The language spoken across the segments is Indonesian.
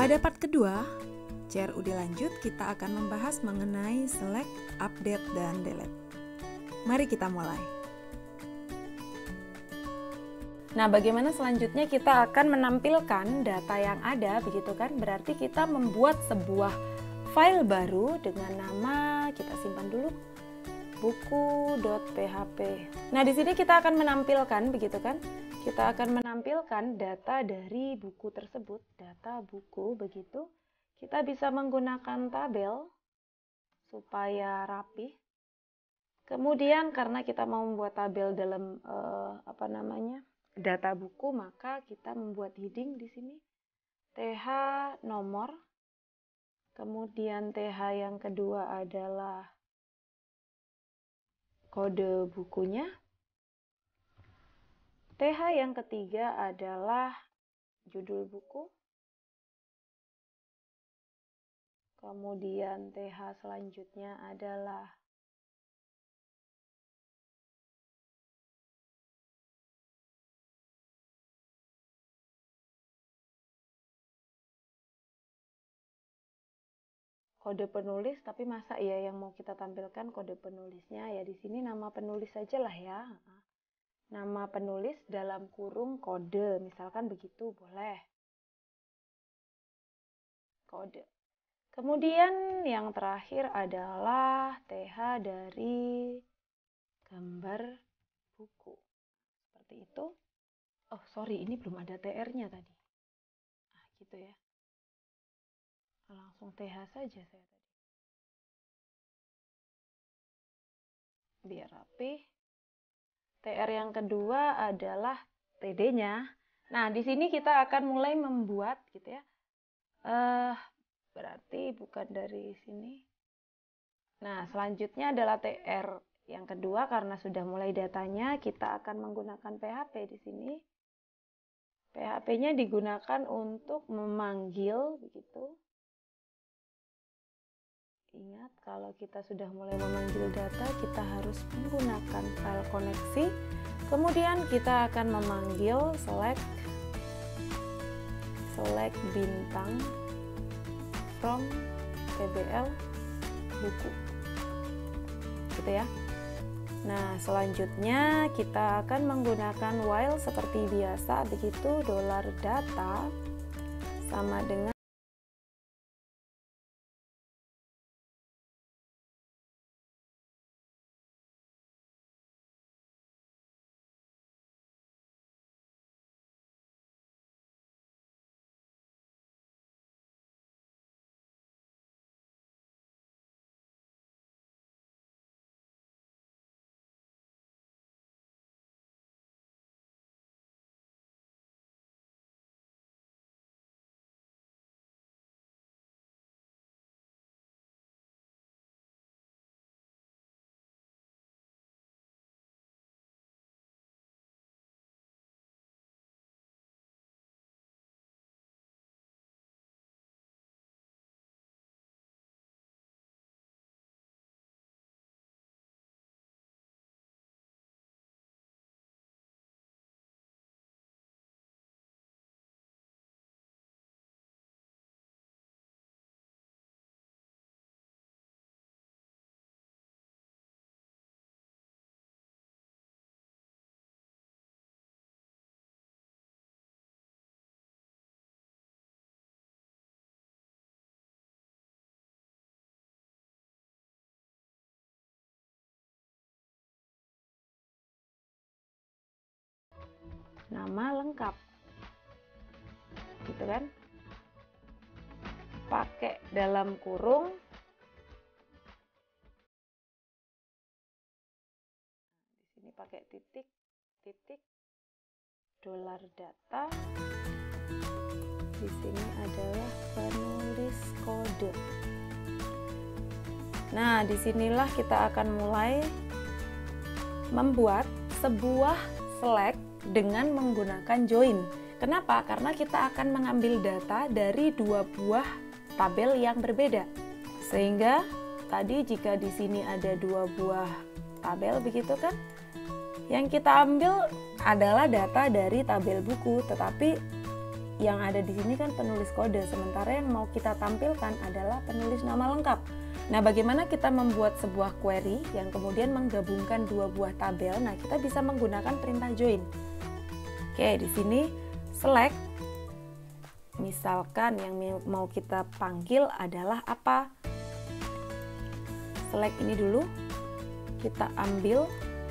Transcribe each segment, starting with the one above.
Pada part kedua, CRUD lanjut kita akan membahas mengenai select, update, dan delete. Mari kita mulai. Nah, bagaimana selanjutnya kita akan menampilkan data yang ada, begitu kan? Berarti kita membuat sebuah file baru dengan nama, kita simpan dulu, buku.php. Nah, di sini kita akan menampilkan, begitu kan? Kita akan menampilkan data dari buku tersebut, data buku, begitu. Kita bisa menggunakan tabel supaya rapi. Kemudian karena kita mau membuat tabel dalam data buku, maka kita membuat heading di sini TH nomor. Kemudian TH yang kedua adalah kode bukunya. TH yang ketiga adalah judul buku. Kemudian TH selanjutnya adalah kode penulis, tapi masa ya yang mau kita tampilkan kode penulisnya? Ya di sini nama penulis saja lah ya. Nama penulis dalam kurung kode, misalkan begitu, boleh. Kode. Kemudian yang terakhir adalah TH dari gambar buku. Seperti itu. Oh, sorry, ini belum ada TR-nya tadi. Nah, gitu ya. Langsung TH saja saya tadi. Biar rapi. TR yang kedua adalah TD-nya. Nah, di sini kita akan mulai membuat gitu ya. Berarti bukan dari sini. Nah, selanjutnya adalah TR yang kedua, karena sudah mulai datanya, kita akan menggunakan PHP di sini. PHP-nya digunakan untuk memanggil, begitu. Ingat, kalau kita sudah mulai memanggil data, kita harus menggunakan file koneksi. Kemudian kita akan memanggil select bintang from tbl buku. Gitu ya. Nah, selanjutnya kita akan menggunakan while seperti biasa, begitu, $data sama dengan nama lengkap, gitu kan? Pakai dalam kurung. Di sini pakai titik, $data. Di sini adalah penulis kode. Nah, disinilah kita akan mulai membuat sebuah select dengan menggunakan join. Kenapa? Karena kita akan mengambil data dari dua buah tabel yang berbeda. Sehingga tadi jika di sini ada dua buah tabel, begitu kan? Yang kita ambil adalah data dari tabel buku, tetapi yang ada di sini kan penulis kode, sementara yang mau kita tampilkan adalah penulis nama lengkap. Nah, bagaimana kita membuat sebuah query yang kemudian menggabungkan dua buah tabel? Nah, kita bisa menggunakan perintah join. Oke, di sini select. Misalkan yang mau kita panggil adalah apa? Select ini dulu. Kita ambil.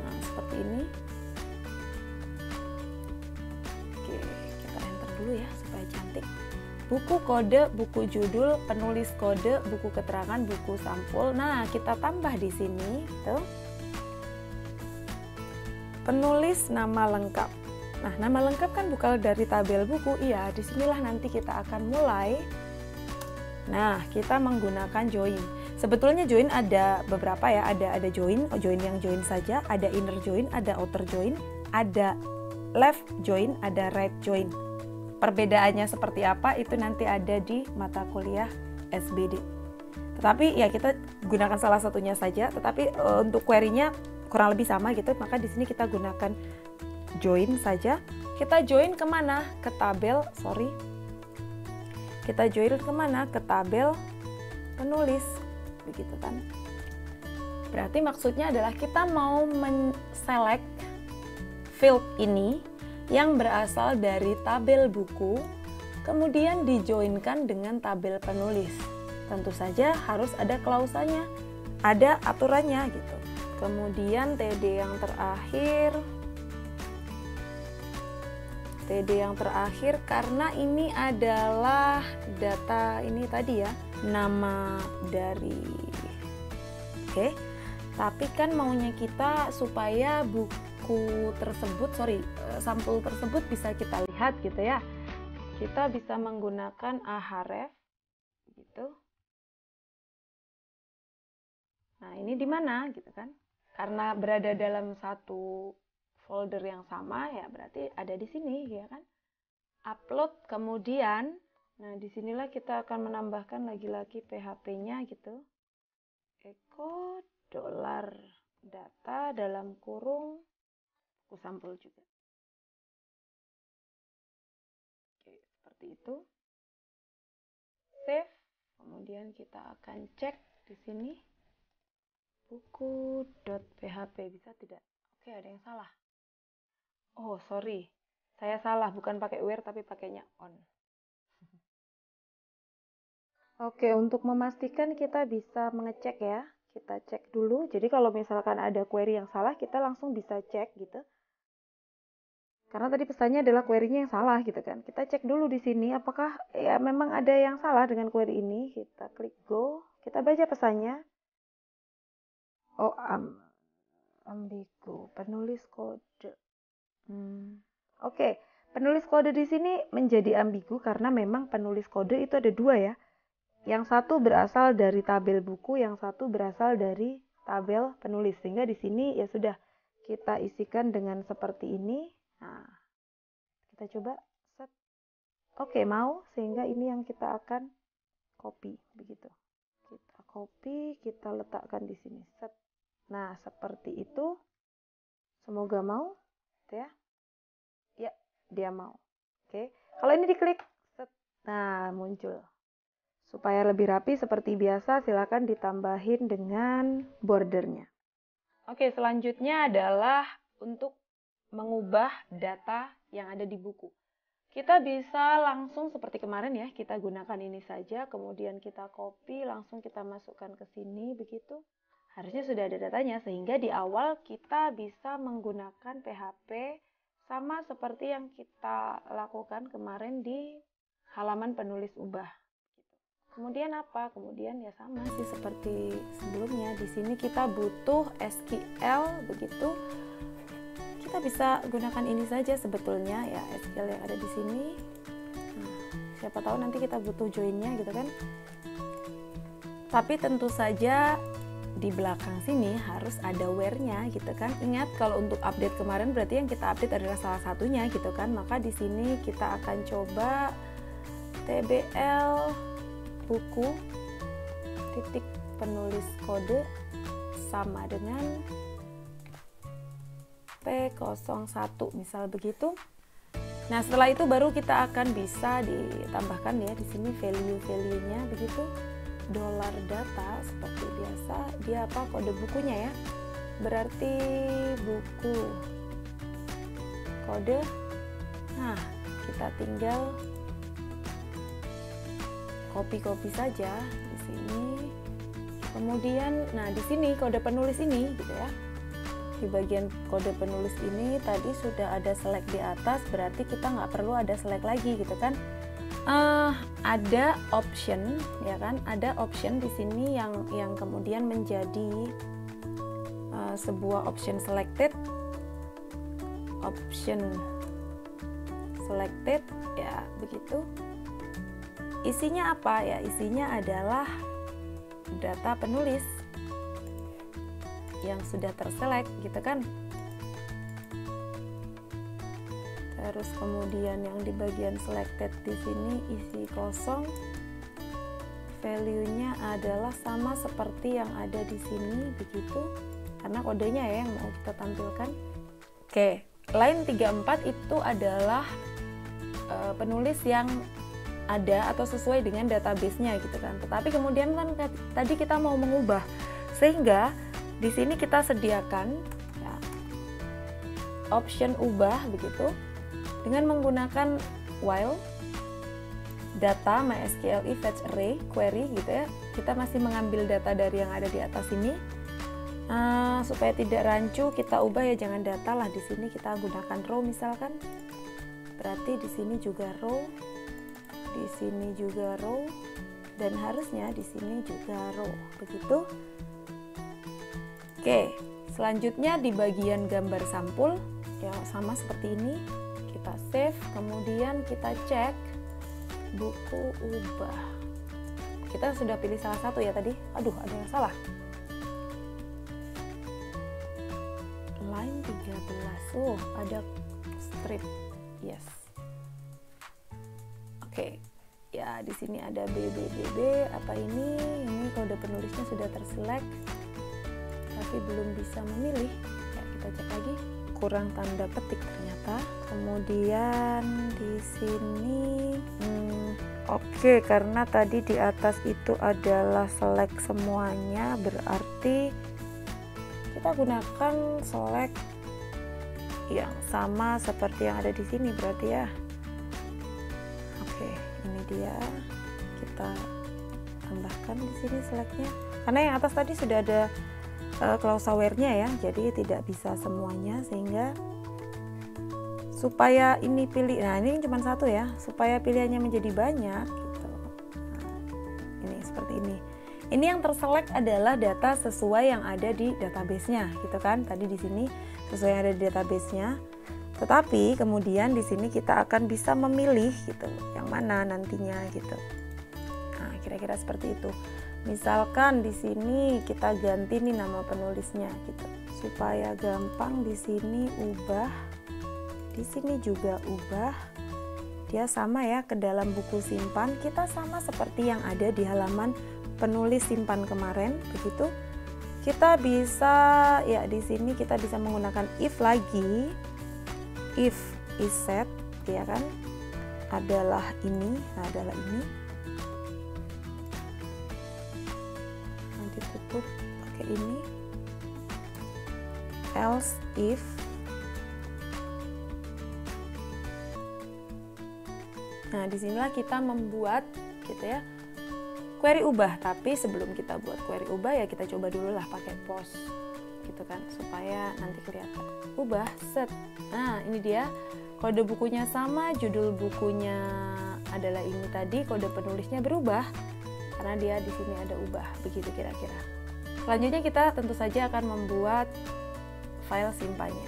Nah, seperti ini. Oke, kita enter dulu ya supaya cantik. Buku kode, buku judul, penulis kode, buku keterangan, buku sampul. Nah, kita tambah di sini, gitu. Penulis nama lengkap. Nah, nama lengkap kan bukan dari tabel buku. Iya, disinilah nanti kita akan mulai. Nah, kita menggunakan join. Sebetulnya join ada beberapa ya. Ada join yang join saja, ada inner join, ada outer join, ada left join, ada right join. Perbedaannya seperti apa itu nanti ada di mata kuliah SBD. Tetapi ya kita gunakan salah satunya saja. Tetapi untuk query-nya kurang lebih sama gitu. Maka di sini kita gunakan join saja. Kita join kemana? Ke tabel, Kita join kemana? Ke tabel penulis, begitu kan? Berarti maksudnya adalah kita mau men-select field ini yang berasal dari tabel buku, kemudian dijoinkan dengan tabel penulis. Tentu saja harus ada klausanya, ada aturannya gitu. Kemudian TD yang terakhir karena ini adalah data ini tadi ya, nama dari tapi kan maunya kita supaya sampul tersebut bisa kita lihat gitu ya. Kita bisa menggunakan ahref gitu. Nah, ini di mana gitu kan? Karena berada dalam satu folder yang sama ya berarti ada di sini ya kan. Upload kemudian, nah disinilah kita akan menambahkan lagi-lagi PHP-nya gitu. Echo $data dalam kurung buku sampul juga. Oke, seperti itu. Save. Kemudian kita akan cek di sini buku.php bisa tidak? Oke, ada yang salah. Oh, sorry. Saya salah, bukan pakai where tapi pakainya on. Oke, untuk memastikan kita bisa mengecek ya. Kita cek dulu. Jadi kalau misalkan ada query yang salah, kita langsung bisa cek gitu. Karena tadi pesannya adalah query-nya yang salah gitu kan. Kita cek dulu di sini apakah ya memang ada yang salah dengan query ini. Kita klik go. Kita baca pesannya. Oh, ambigu. Penulis kode. Oke. Penulis kode di sini menjadi ambigu karena memang penulis kode itu ada dua ya. Yang satu berasal dari tabel buku, yang satu berasal dari tabel penulis. Sehingga di sini ya sudah kita isikan dengan seperti ini. Nah, kita coba set. Oke, mau. Sehingga ini yang kita akan copy begitu. Kita copy, kita letakkan di sini. Set. Nah, seperti itu. Semoga mau, ya. Ya, dia mau. Oke. Kalau ini diklik, set. Nah, muncul. Supaya lebih rapi seperti biasa, silakan ditambahin dengan bordernya. Oke, selanjutnya adalah untuk mengubah data yang ada di buku. Kita bisa langsung seperti kemarin ya, kita gunakan ini saja, kemudian kita copy, langsung kita masukkan ke sini, begitu. Harusnya sudah ada datanya, sehingga di awal kita bisa menggunakan PHP sama seperti yang kita lakukan kemarin di halaman penulis ubah. Kemudian apa? Kemudian ya sama sih seperti sebelumnya. Di sini kita butuh SQL begitu. Kita bisa gunakan ini saja sebetulnya ya, SQL yang ada di sini. Nah, siapa tahu nanti kita butuh join-nya gitu kan. Tapi tentu saja di belakang sini harus ada where-nya gitu kan. Ingat kalau untuk update kemarin berarti yang kita update adalah salah satunya gitu kan. Maka di sini kita akan coba tbl buku titik penulis kode sama dengan P01 misal begitu. Nah, setelah itu baru kita akan bisa ditambahkan ya di sini value-nya begitu. Dollar data seperti biasa, dia apa? Kode bukunya ya. Berarti buku. Kode. Nah, kita tinggal copy saja di sini. Kemudian, nah di sini kode penulis ini gitu ya. Di bagian kode penulis ini tadi sudah ada select di atas, berarti kita nggak perlu ada select lagi gitu kan. Ada option ya kan, ada option di sini yang kemudian menjadi sebuah option selected ya begitu. Isinya apa ya? Isinya adalah data penulis yang sudah terselect gitu kan. Terus kemudian yang di bagian selected di sini isi kosong, value-nya adalah sama seperti yang ada di sini begitu, karena kodenya ya yang mau kita tampilkan. Oke, line 34 itu adalah penulis yang ada atau sesuai dengan database-nya gitu kan. Tetapi kemudian kan tadi kita mau mengubah, sehingga di sini kita sediakan ya, option ubah begitu dengan menggunakan while data MySQL fetch array query gitu ya. Kita masih mengambil data dari yang ada di atas ini. Supaya tidak rancu kita ubah ya, jangan data lah, di sini kita gunakan row misalkan. Berarti di sini juga row, di sini juga row, dan harusnya di sini juga row begitu. Oke, selanjutnya di bagian gambar sampul ya sama seperti ini, kita save, kemudian kita cek buku ubah. Kita sudah pilih salah satu ya tadi. Aduh, ada yang salah. Line 13. Ada strip. Yes. Oke. Ya, di sini ada BBBB. Apa ini? Ini kode penulisnya sudah terselect, tapi belum bisa memilih. Ya, kita cek lagi. Kurang tanda petik ternyata. Kemudian di sini oke, karena tadi di atas itu adalah select semuanya, berarti kita gunakan select yang sama seperti yang ada di sini berarti ya. Oke, ini dia. Kita tambahkan di sini selectnya. Karena yang atas tadi sudah ada clause-aware-nya ya, jadi tidak bisa semuanya, sehingga supaya ini pilih, nah ini cuma satu ya, supaya pilihannya menjadi banyak gitu. Nah, ini seperti ini. Ini yang terselect adalah data sesuai yang ada di database-nya gitu kan. Tadi di sini sesuai yang ada di database-nya. Tetapi kemudian di sini kita akan bisa memilih gitu, yang mana nantinya gitu. Nah, kira-kira seperti itu. Misalkan di sini kita ganti nih nama penulisnya gitu, supaya gampang. Di sini ubah, di sini juga ubah. Dia sama ya ke dalam buku simpan. Kita sama seperti yang ada di halaman penulis simpan kemarin begitu. Kita bisa ya di sini kita bisa menggunakan if lagi. If is set ya kan, adalah ini, nah adalah ini. Tutup pakai ini. Else if nah disinilah kita membuat gitu ya query ubah. Tapi sebelum kita buat query ubah ya kita coba dulu lah pakai post gitu kan, supaya nanti kelihatan. Ubah set. Nah ini dia, kode bukunya sama, judul bukunya adalah ini tadi, kode penulisnya berubah karena dia di sini ada ubah begitu kira-kira. Selanjutnya kita tentu saja akan membuat file simpannya.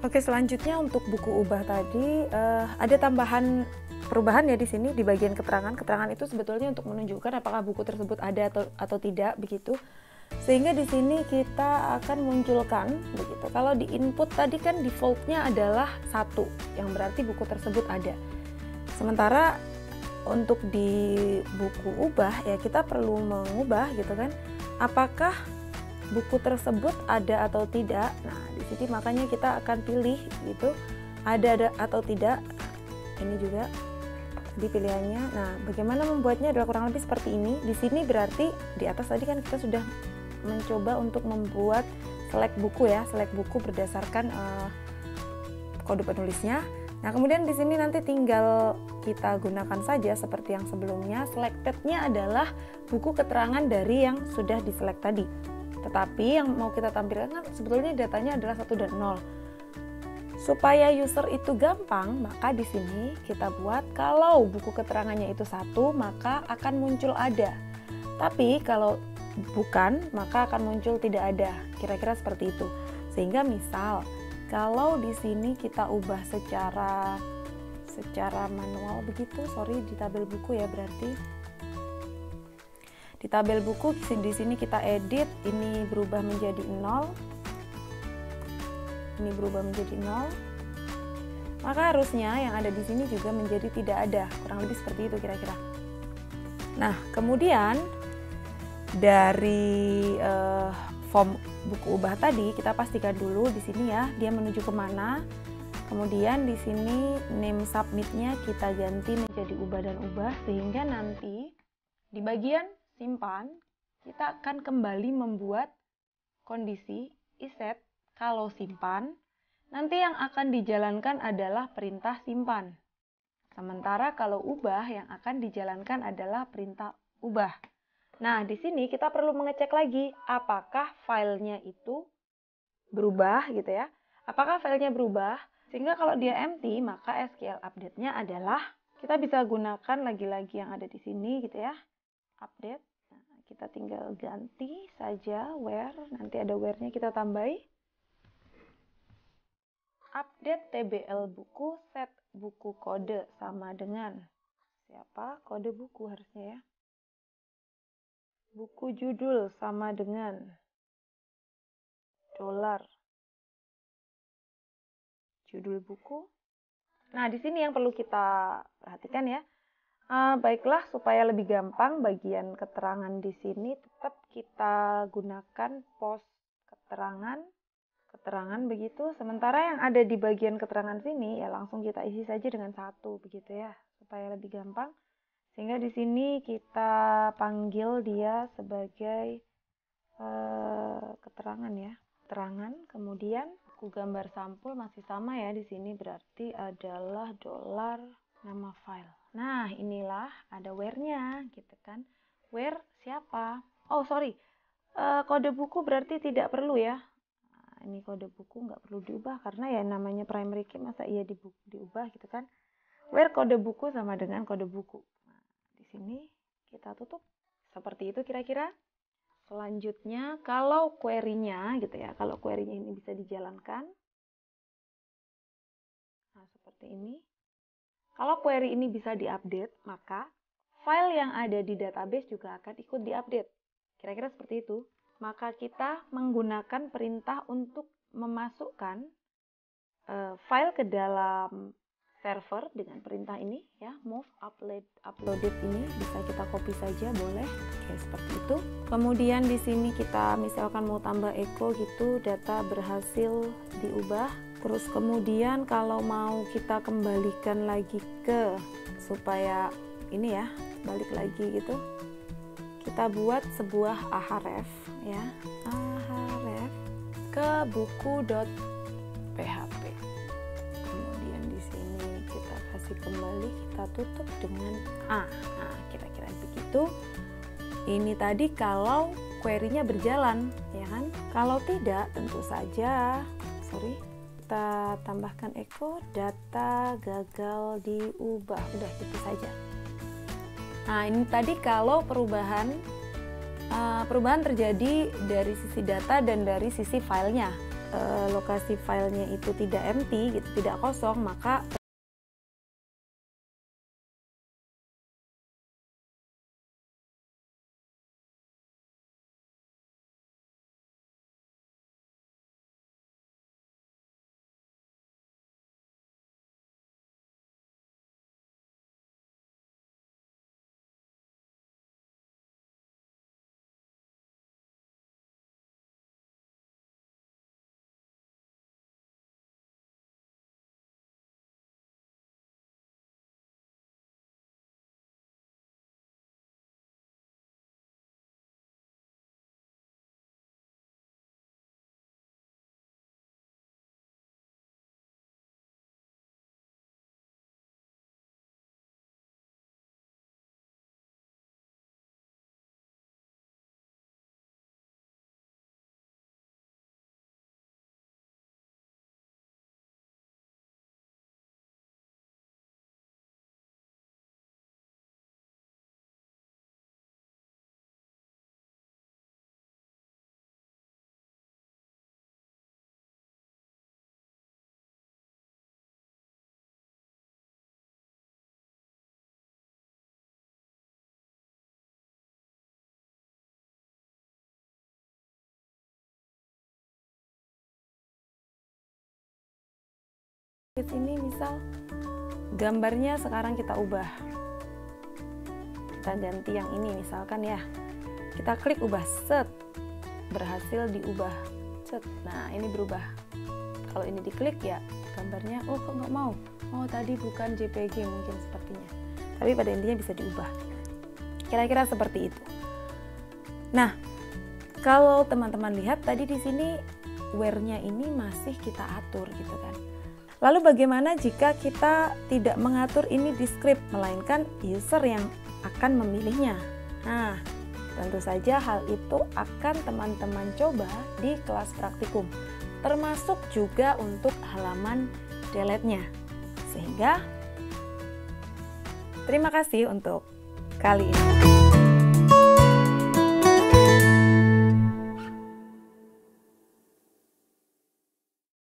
Oke, selanjutnya untuk buku ubah tadi ada tambahan perubahan ya di sini di bagian keterangan. Keterangan itu sebetulnya untuk menunjukkan apakah buku tersebut ada atau tidak begitu. Sehingga di sini kita akan munculkan begitu. Kalau di input tadi kan defaultnya adalah 1, yang berarti buku tersebut ada. Sementara untuk di buku ubah ya kita perlu mengubah gitu kan, apakah buku tersebut ada atau tidak. Nah di sini makanya kita akan pilih gitu ada atau tidak, ini juga di pilihannya. Nah, bagaimana membuatnya adalah kurang lebih seperti ini. Di sini berarti di atas tadi kan kita sudah mencoba untuk membuat select buku ya, select buku berdasarkan kode penulisnya. Nah, kemudian di sini nanti tinggal kita gunakan saja seperti yang sebelumnya. Selected-nya adalah buku keterangan dari yang sudah diselect tadi. Tetapi yang mau kita tampilkan kan sebetulnya datanya adalah 1 dan 0. Supaya user itu gampang, maka di sini kita buat kalau buku keterangannya itu 1, maka akan muncul ada. Tapi kalau bukan, maka akan muncul tidak ada. Kira-kira seperti itu. Sehingga misal kalau di sini kita ubah secara manual begitu, di tabel buku ya berarti. Di tabel buku di sini kita edit, ini berubah menjadi 0. Ini berubah menjadi 0. Maka harusnya yang ada di sini juga menjadi tidak ada. Kurang lebih seperti itu kira-kira. Nah, kemudian dari form buku ubah tadi kita pastikan dulu di sini ya dia menuju kemana. Kemudian di sini name submitnya kita ganti menjadi ubah dan ubah, sehingga nanti di bagian simpan kita akan kembali membuat kondisi iset kalau simpan. Nanti yang akan dijalankan adalah perintah simpan. Sementara kalau ubah yang akan dijalankan adalah perintah ubah. Nah, di sini kita perlu mengecek lagi apakah filenya itu berubah gitu ya. Apakah filenya berubah? Sehingga kalau dia empty, maka SQL update-nya adalah kita bisa gunakan lagi-lagi yang ada di sini gitu ya. Update. Nah, kita tinggal ganti saja where, nanti ada where-nya kita tambahi. Update TBL buku set buku kode sama dengan siapa? Kode buku harusnya ya. Buku judul sama dengan $. Judul buku. Nah, di sini yang perlu kita perhatikan ya. Baiklah, supaya lebih gampang bagian keterangan di sini tetap kita gunakan post keterangan begitu. Sementara yang ada di bagian keterangan sini ya langsung kita isi saja dengan 1 begitu ya, supaya lebih gampang. Sehingga di sini kita panggil dia sebagai keterangan ya. Keterangan, kemudian buku gambar sampul masih sama ya di sini berarti adalah $ nama file. Nah, inilah ada where-nya gitu kan. Where siapa? Oh, sorry. Kode buku berarti tidak perlu ya. Nah, ini kode buku nggak perlu diubah karena ya namanya primary key masa iya diubah gitu kan. Where kode buku sama dengan kode buku. Di sini kita tutup. Seperti itu kira-kira. Selanjutnya, kalau query-nya gitu ya, kalau query-nya ini bisa dijalankan. Nah, seperti ini. Kalau query ini bisa diupdate, maka file yang ada di database juga akan ikut diupdate. Kira-kira seperti itu. Maka kita menggunakan perintah untuk memasukkan file ke dalam server dengan perintah ini ya, move uploaded ini bisa kita copy saja boleh. Oke, seperti itu. Kemudian di sini kita misalkan mau tambah echo gitu, data berhasil diubah. Terus kemudian kalau mau kita kembalikan lagi ke supaya ini ya, balik lagi gitu. Kita buat sebuah ahref ya. Ahref ke buku.php. Kasih kembali, kita tutup dengan A. Nah, kira-kira begitu. Ini tadi kalau query-nya berjalan, ya kan? Kalau tidak, tentu saja, kita tambahkan echo, data gagal diubah. Udah, itu saja. Nah, ini tadi kalau perubahan terjadi dari sisi data dan dari sisi filenya. Lokasi filenya itu tidak empty, gitu, tidak kosong, maka ke sini, misal gambarnya sekarang kita ubah, kita ganti yang ini misalkan ya, kita klik ubah, set, berhasil diubah, set. Nah ini berubah. Kalau ini diklik ya gambarnya, oh kok nggak mau, oh tadi bukan JPG mungkin sepertinya, tapi pada intinya bisa diubah. Kira-kira seperti itu. Nah kalau teman-teman lihat tadi di sini where-nya ini masih kita atur gitu kan. Lalu bagaimana jika kita tidak mengatur ini di script, melainkan user yang akan memilihnya? Nah, tentu saja hal itu akan teman-teman coba di kelas praktikum, termasuk juga untuk halaman delete-nya. Sehingga, terima kasih untuk kali ini.